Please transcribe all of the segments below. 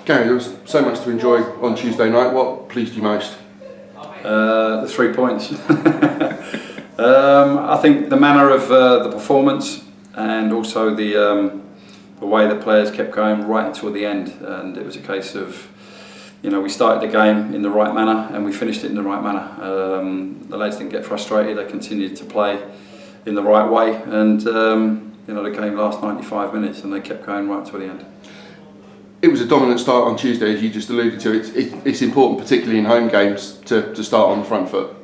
Gary, there was so much to enjoy on Tuesday night. What pleased you most? The 3 points. I think the manner of the performance, and also the way the players kept going right until the end. And it was a case of, we started the game in the right manner and we finished it in the right manner. The lads didn't get frustrated. They continued to play in the right way, and the game lasted 95 minutes and they kept going right until the end. It was a dominant start on Tuesday, as you just alluded to. It's important, particularly in home games, to start on the front foot.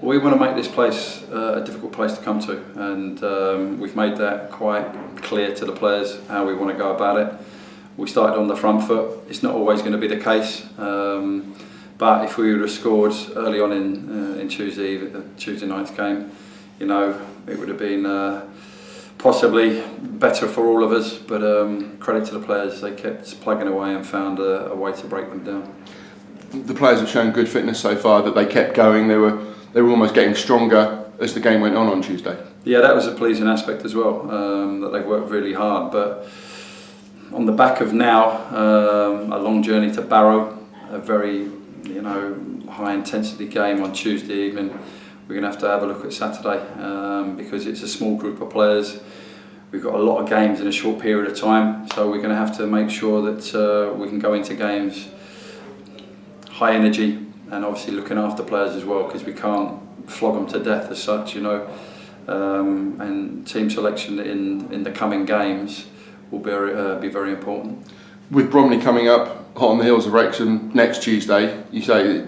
We want to make this place a difficult place to come to, and we've made that quite clear to the players how we want to go about it. We started on the front foot. It's not always going to be the case, but if we would have scored early on in Tuesday night's game, it would have been possibly better for all of us, but credit to the players, they kept plugging away and found a way to break them down. The players have shown good fitness so far, that they kept going. They were almost getting stronger as the game went on Tuesday. Yeah, that was a pleasing aspect as well, that they worked really hard, but on the back of now a long journey to Barrow, a very high intensity game on Tuesday evening, we're going to have a look at Saturday, because it's a small group of players. We've got a lot of games in a short period of time, so we're going to have to make sure that we can go into games high energy, and obviously looking after players as well, because we can't flog them to death as such, and team selection in the coming games will be very important. With Bromley coming up hot on the heels of Wrexham next Tuesday, you say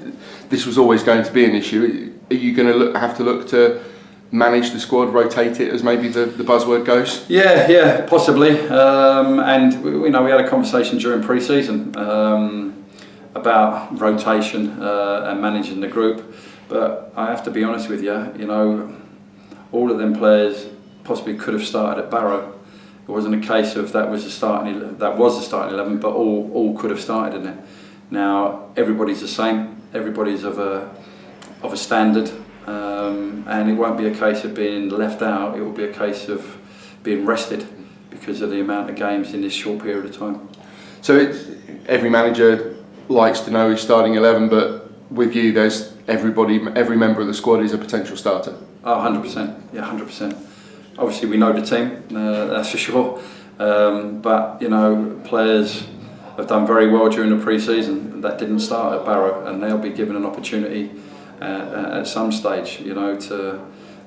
this was always going to be an issue. Are you going to have to look to manage the squad, rotate it, as maybe the buzzword goes? Yeah, possibly. And we had a conversation during pre-season about rotation and managing the group. But I have to be honest with you, all of them players possibly could have started at Barrow. It wasn't a case of that was the starting 11, but all could have started in it. Now everybody's the same. Everybody's of a standard, and it won't be a case of being left out. It will be a case of being rested because of the amount of games in this short period of time. So every manager likes to know his starting 11, but with you, there's every member of the squad is a potential starter. Oh, 100%. Yeah, 100%. Obviously, we know the team, that's for sure. But players have done very well during the pre-season that didn't start at Barrow, and they'll be given an opportunity at some stage, to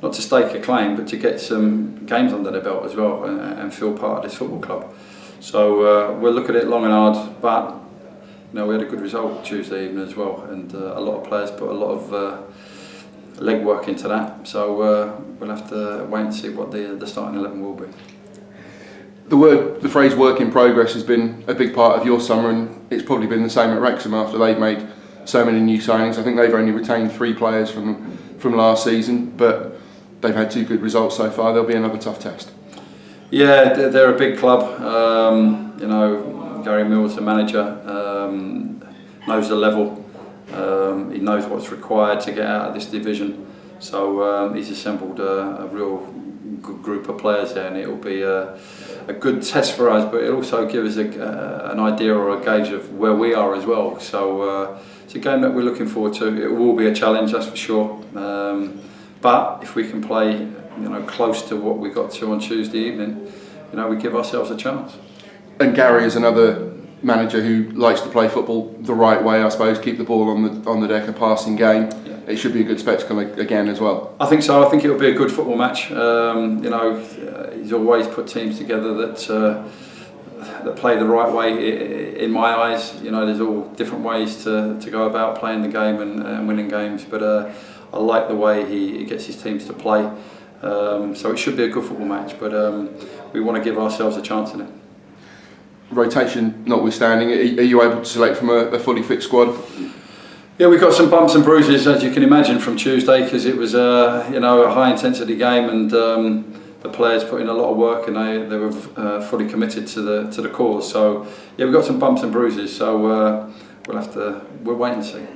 not to stake a claim, but to get some games under their belt as well, and feel part of this football club. So we'll look at it long and hard, but we had a good result Tuesday evening as well, and a lot of players put a lot of legwork into that. So we'll have to wait and see what the starting 11 will be. The phrase "work in progress" has been a big part of your summer, and it's probably been the same at Wrexham after they've made so many new signings. I think they've only retained 3 players from last season, but they've had 2 good results so far. There'll be another tough test. Yeah, they're a big club. Gary Mills, the manager, knows the level. He knows what's required to get out of this division. So he's assembled a real good group of players there, and it will be a good test for us, but it'll also give us an idea or a gauge of where we are as well. So it's a game that we're looking forward to. It will be a challenge, that's for sure. But if we can play, close to what we got to on Tuesday evening, we give ourselves a chance. And Gary is another manager who likes to play football the right way, I suppose. Keep the ball on the deck, a passing game. Yeah. It should be a good spectacle again as well. I think so. I think it will be a good football match. He's always put teams together that play the right way. In my eyes, there's all different ways to go about playing the game and winning games. But I like the way he gets his teams to play. So it should be a good football match. But we want to give ourselves a chance in it. Rotation notwithstanding, are you able to select from a fully fit squad? Yeah, we got some bumps and bruises, as you can imagine, from Tuesday, because it was a high intensity game, and the players put in a lot of work, and they were fully committed to the cause. So yeah, we've got some bumps and bruises. So we'll wait and see.